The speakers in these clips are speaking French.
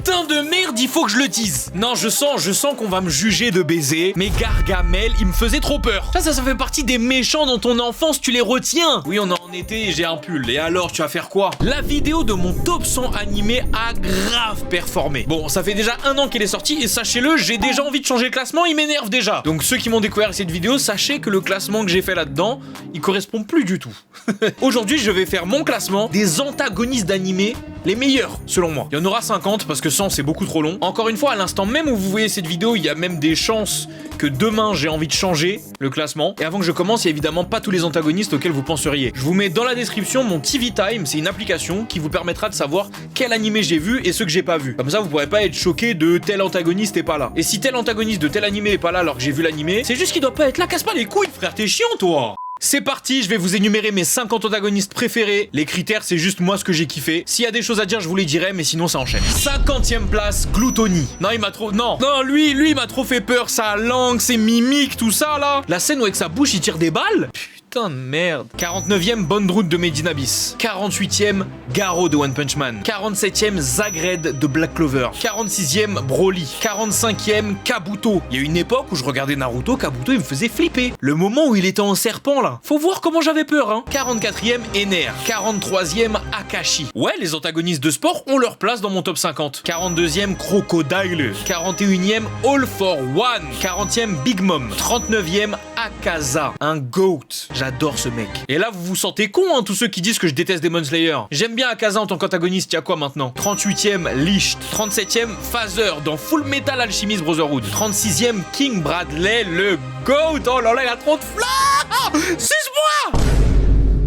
putain de merde, il faut que je le dise. Non, je sens qu'on va me juger de baiser, mais Gargamel, il me faisait trop peur. Ça fait partie des méchants dans ton enfance, tu les retiens. Oui, on est en été et j'ai un pull. Et alors, tu vas faire quoi? La vidéo de mon top 100 animé a grave performé. Bon, ça fait déjà 1 an qu'elle est sortie et sachez-le, j'ai déjà envie de changer le classement, il m'énerve déjà. Donc ceux qui m'ont découvert cette vidéo, sachez que le classement que j'ai fait là-dedans, il correspond plus du tout. Aujourd'hui, je vais faire mon classement des antagonistes d'animé les meilleurs, selon moi. Il y en aura 50 parce que 100 c'est beaucoup trop long. Encore une fois, à l'instant même où vous voyez cette vidéo, il y a même des chances que demain j'ai envie de changer le classement. Et avant que je commence, il y a évidemment pas tous les antagonistes auxquels vous penseriez. Je vous mets dans la description mon TV Time, c'est une application qui vous permettra de savoir quel animé j'ai vu et ceux que j'ai pas vu. Comme ça, vous pourrez pas être choqué de tel antagoniste est pas là. Et si tel antagoniste de tel animé est pas là alors que j'ai vu l'animé, c'est juste qu'il doit pas être là, casse pas les couilles, frère, t'es chiant toi. C'est parti, je vais vous énumérer mes 50 antagonistes préférés. Les critères, c'est juste moi ce que j'ai kiffé. S'il y a des choses à dire, je vous les dirai, mais sinon ça enchaîne. 50e place, Gluttony. Non, il m'a trop... Non, lui, il m'a trop fait peur. Sa langue, ses mimiques, tout ça, là. La scène où avec sa bouche, il tire des balles. Putain de merde. 49e, Bondroot de Made in Abyss. 48e, Garo de One Punch Man. 47e, Zagred de Black Clover. 46e, Broly. 45e, Kabuto. Il y a une époque où je regardais Naruto, Kabuto, il me faisait flipper. Le moment où il était en serpent, là. Faut voir comment j'avais peur, hein. 44e, Ener. 43e, Akashi. Ouais, les antagonistes de sport ont leur place dans mon top 50. 42e, Crocodile. 41e, All for One. 40e, Big Mom. 39e, Akaza. Un GOAT. J'adore ce mec. Et là, vous vous sentez con, hein, tous ceux qui disent que je déteste Demon Slayer. J'aime bien Akaza en tant qu'antagoniste, y'a quoi maintenant? 38e, Licht. 37e, Phaser dans Full Metal Alchemist Brotherhood. 36e, King Bradley, le GOAT. Oh là là, il a trop de flammes. Suce-moi,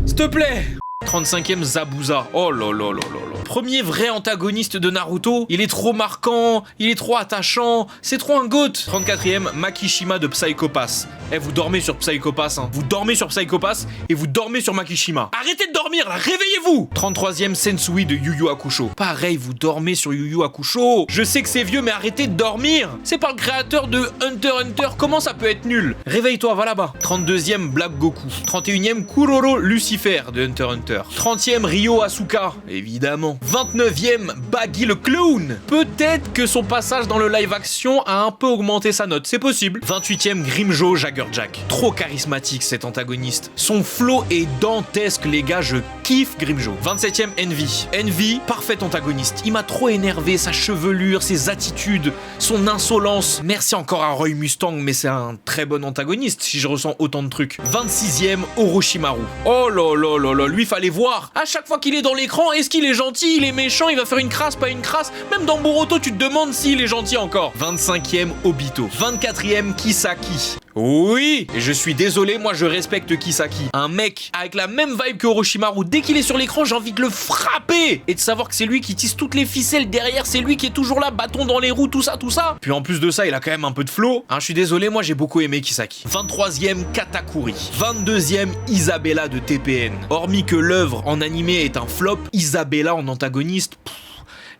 s'il te plaît. 35e, Zabuza. Oh là là là là là. Premier vrai antagoniste de Naruto. Il est trop marquant, il est trop attachant, c'est trop un goat. 34e, Makishima de Psycho Pass. Eh, vous dormez sur Psycho Pass, hein. Vous dormez sur Psycho Pass et vous dormez sur Makishima. Arrêtez de dormir là, réveillez-vous. 33e, Sensui de Yu Yu Hakusho. Pareil, vous dormez sur Yu Yu Hakusho. Je sais que c'est vieux, mais arrêtez de dormir. C'est pas le créateur de Hunter x Hunter, comment ça peut être nul? Réveille-toi, va là-bas. 32e, Black Goku. 31e, Kuroro Lucifer de Hunter x Hunter. 30e, Ryo Asuka, évidemment. 29e, Baggy le clown. Peut-être que son passage dans le live action a un peu augmenté sa note, c'est possible. 28e, Grimjo Jaggerjack. Trop charismatique cet antagoniste. Son flow est dantesque, les gars, je kiffe Grimjo. 27e, Envy. Envy, parfait antagoniste. Il m'a trop énervé, sa chevelure, ses attitudes, son insolence. Merci encore à Roy Mustang, mais c'est un très bon antagoniste si je ressens autant de trucs. 26e, Orochimaru. Oh là là là là, lui fallait voir. À chaque fois qu'il est dans l'écran, est-ce qu'il est gentil, il est méchant, il va faire une crasse, pas une crasse. Même dans Boruto, tu te demandes s'il est gentil encore. 25e, Obito. 24e, Kisaki. Oui, et je suis désolé, moi je respecte Kisaki. Un mec avec la même vibe que Orochimaru. Dès qu'il est sur l'écran, j'ai envie de le frapper. Et de savoir que c'est lui qui tisse toutes les ficelles derrière, c'est lui qui est toujours là, bâton dans les roues, tout ça, tout ça. Puis en plus de ça, il a quand même un peu de flow. Hein, je suis désolé, moi j'ai beaucoup aimé Kisaki. 23e, Katakuri. 22e, Isabella de TPN. Hormis que l'œuvre en animé est un flop, Isabella en antagoniste...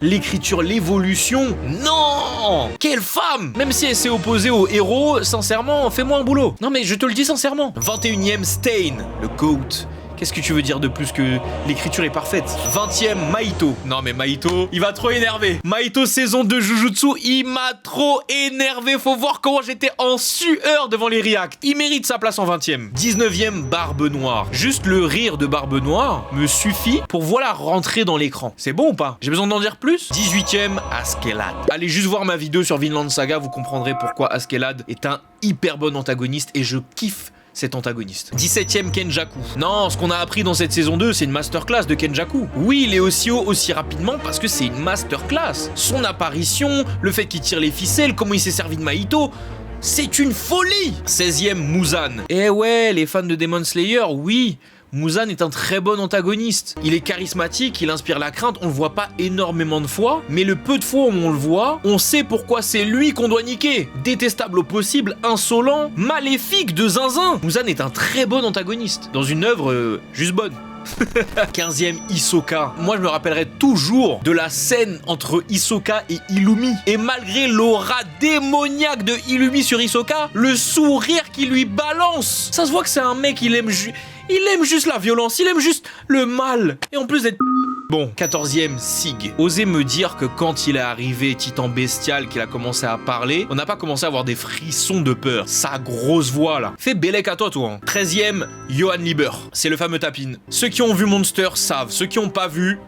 L'écriture, l'évolution, non! Quelle femme! Même si elle s'est opposée au héros, sincèrement, fais-moi un boulot. Non mais je te le dis sincèrement. 21e, Stain, le GOAT. Qu'est-ce que tu veux dire de plus que l'écriture est parfaite? 20e, Mahito. Non mais Mahito, il va trop énerver. Mahito saison 2 Jujutsu, il m'a trop énervé. Faut voir comment j'étais en sueur devant les reacts. Il mérite sa place en 20e. 19e, Barbe Noire. Juste le rire de Barbe Noire me suffit pour voilà rentrer dans l'écran. C'est bon ou pas? J'ai besoin d'en dire plus? 18e, Askeladd. Allez juste voir ma vidéo sur Vinland Saga, vous comprendrez pourquoi Askeladd est un hyper bon antagoniste et je kiffe cet antagoniste. 17e, Kenjaku. Non, ce qu'on a appris dans cette saison 2, c'est une masterclass de Kenjaku. Oui, il est aussi haut aussi rapidement parce que c'est une masterclass. Son apparition, le fait qu'il tire les ficelles, comment il s'est servi de Mahito, c'est une folie. 16e, Muzan. Eh ouais, les fans de Demon Slayer, oui, Muzan est un très bon antagoniste. Il est charismatique, il inspire la crainte, on le voit pas énormément de fois, mais le peu de fois où on le voit, on sait pourquoi c'est lui qu'on doit niquer. Détestable au possible, insolent, maléfique de zinzin. Muzan est un très bon antagoniste, dans une œuvre juste bonne. 15e, Hisoka. Moi je me rappellerai toujours de la scène entre Hisoka et Illumi. Et malgré l'aura démoniaque de Illumi sur Hisoka, le sourire qu'il lui balance, ça se voit que c'est un mec, il aime juste la violence, il aime juste le mal. Et en plus d'être Bon, 14e, Sig. Osez me dire que quand il est arrivé, Titan Bestial, qu'il a commencé à parler, on n'a pas commencé à avoir des frissons de peur. Sa grosse voix, là. Fais bélec à toi, toi. 13e, Johann Lieber. C'est le fameux Tapin. Ceux qui ont vu Monster savent. Ceux qui n'ont pas vu,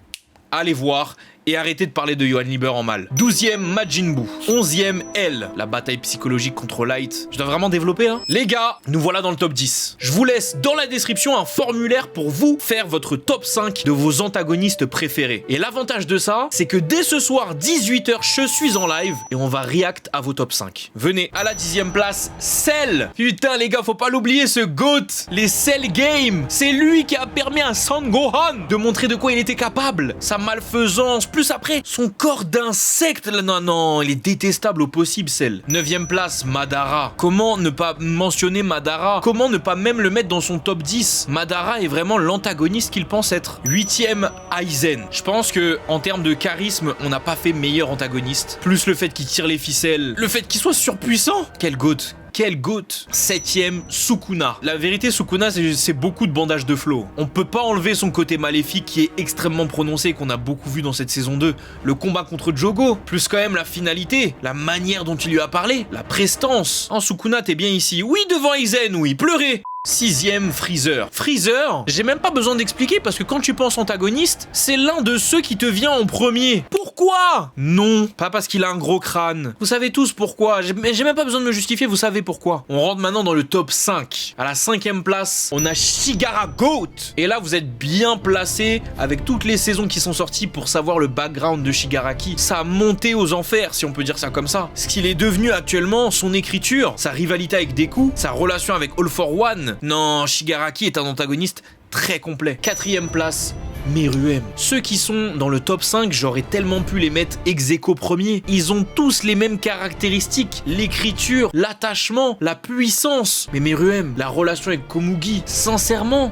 allez voir. Et arrêtez de parler de Johann Lieber en mal. 12e, Majin Buu. 11e, L. La bataille psychologique contre Light. Je dois vraiment développer, hein. Les gars, nous voilà dans le top 10. Je vous laisse dans la description un formulaire pour vous faire votre top 5 de vos antagonistes préférés. Et l'avantage de ça, c'est que dès ce soir, 18h, je suis en live et on va react à vos top 5. Venez, à la 10e place, Cell. Putain, les gars, faut pas l'oublier, ce GOAT. Les Cell Games. C'est lui qui a permis à Son Gohan de montrer de quoi il était capable. Sa malfaisance, plus après, son corps d'insecte, non, il est détestable au possible, Cell. 9e place, Madara. Comment ne pas mentionner Madara? Comment ne pas même le mettre dans son top 10? Madara est vraiment l'antagoniste qu'il pense être. 8e, Aizen. Je pense que en termes de charisme, on n'a pas fait meilleur antagoniste. Plus le fait qu'il tire les ficelles, le fait qu'il soit surpuissant. Quel GOAT. Quel GOAT. 7e, Sukuna. La vérité, Sukuna, c'est beaucoup de bandage de flow. On peut pas enlever son côté maléfique qui est extrêmement prononcé et qu'on a beaucoup vu dans cette saison 2. Le combat contre Jogo, plus quand même la finalité, la manière dont il lui a parlé, la prestance. Oh, Sukuna, t'es bien ici. Oui, devant Aizen, oui, pleurez. 6e, Freezer. Freezer, j'ai même pas besoin d'expliquer parce que quand tu penses antagoniste, c'est l'un de ceux qui te vient en premier. Pourquoi? Non, pas parce qu'il a un gros crâne. Vous savez tous pourquoi. J'ai même pas besoin de me justifier, vous savez pourquoi. On rentre maintenant dans le top 5. À la 5e place, on a Shigara GOAT. Et là, vous êtes bien placé avec toutes les saisons qui sont sorties pour savoir le background de Shigaraki. Ça a monté aux enfers, si on peut dire ça comme ça. Ce qu'il est devenu actuellement, son écriture, sa rivalité avec Deku, sa relation avec All for One. Non, Shigaraki est un antagoniste très complet. 4e place, Meruem. Ceux qui sont dans le top 5, j'aurais tellement pu les mettre ex aequo premier. Ils ont tous les mêmes caractéristiques. L'écriture, l'attachement, la puissance. Mais Meruem, la relation avec Komugi, sincèrement,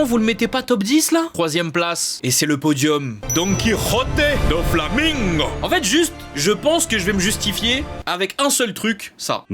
vous le mettez pas top 10 là? 3e place, et c'est le podium. Don Quijote de Flamingo. En fait, juste, je pense que je vais me justifier avec un seul truc, ça.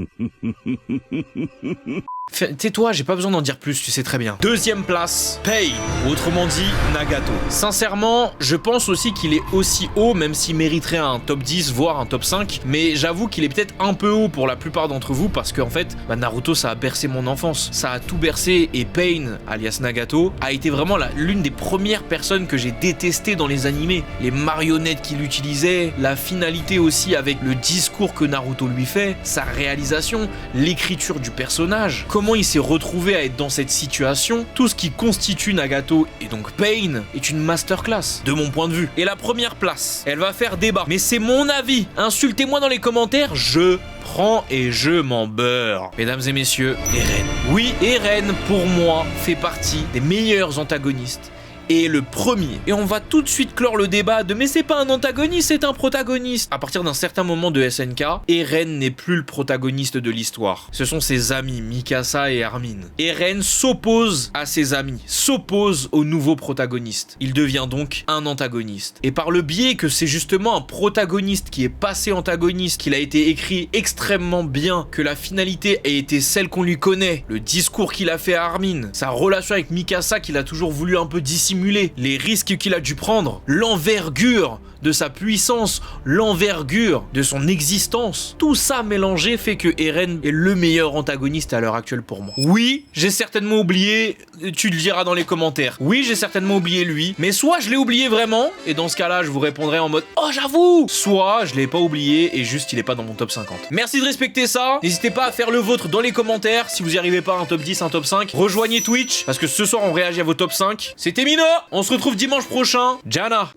Tais-toi, j'ai pas besoin d'en dire plus, tu sais très bien. 2e place, Pain, autrement dit Nagato. Sincèrement, je pense aussi qu'il est aussi haut, même s'il mériterait un top 10, voire un top 5. Mais j'avoue qu'il est peut-être un peu haut pour la plupart d'entre vous, parce qu'en fait, Naruto, ça a bercé mon enfance. Ça a tout bercé, et Pain, alias Nagato, a été vraiment l'une des premières personnes que j'ai détestées dans les animés. Les marionnettes qu'il utilisait, la finalité aussi avec le discours que Naruto lui fait, sa réalisation, l'écriture du personnage, comment il s'est retrouvé à être dans cette situation, tout ce qui constitue Nagato et donc Pain est une masterclass de mon point de vue. Et la première place, elle va faire débat, mais c'est mon avis. Insultez-moi dans les commentaires, je prends et je m'en beurre. Mesdames et messieurs, Eren. Oui, Eren pour moi fait partie des meilleurs antagonistes. Et le premier. Et on va tout de suite clore le débat de mais c'est pas un antagoniste, c'est un protagoniste. À partir d'un certain moment de SNK, Eren n'est plus le protagoniste de l'histoire. Ce sont ses amis, Mikasa et Armin. Eren s'oppose à ses amis, s'oppose au nouveau protagoniste. Il devient donc un antagoniste. Et par le biais que c'est justement un protagoniste qui est passé antagoniste, qu'il a été écrit extrêmement bien, que la finalité a été celle qu'on lui connaît, le discours qu'il a fait à Armin, sa relation avec Mikasa qu'il a toujours voulu un peu dissimuler, les risques qu'il a dû prendre, l'envergure de sa puissance, l'envergure de son existence. Tout ça mélangé fait que Eren est le meilleur antagoniste à l'heure actuelle pour moi. Oui, j'ai certainement oublié, tu le diras dans les commentaires. Oui, j'ai certainement oublié lui, mais soit je l'ai oublié vraiment, et dans ce cas-là, je vous répondrai en mode « Oh, j'avoue !» Soit je l'ai pas oublié et juste il est pas dans mon top 50. Merci de respecter ça. N'hésitez pas à faire le vôtre dans les commentaires. Si vous y arrivez pas, un top 10, un top 5. Rejoignez Twitch, parce que ce soir, on réagit à vos top 5. C'était Mino. On se retrouve dimanche prochain. Jana.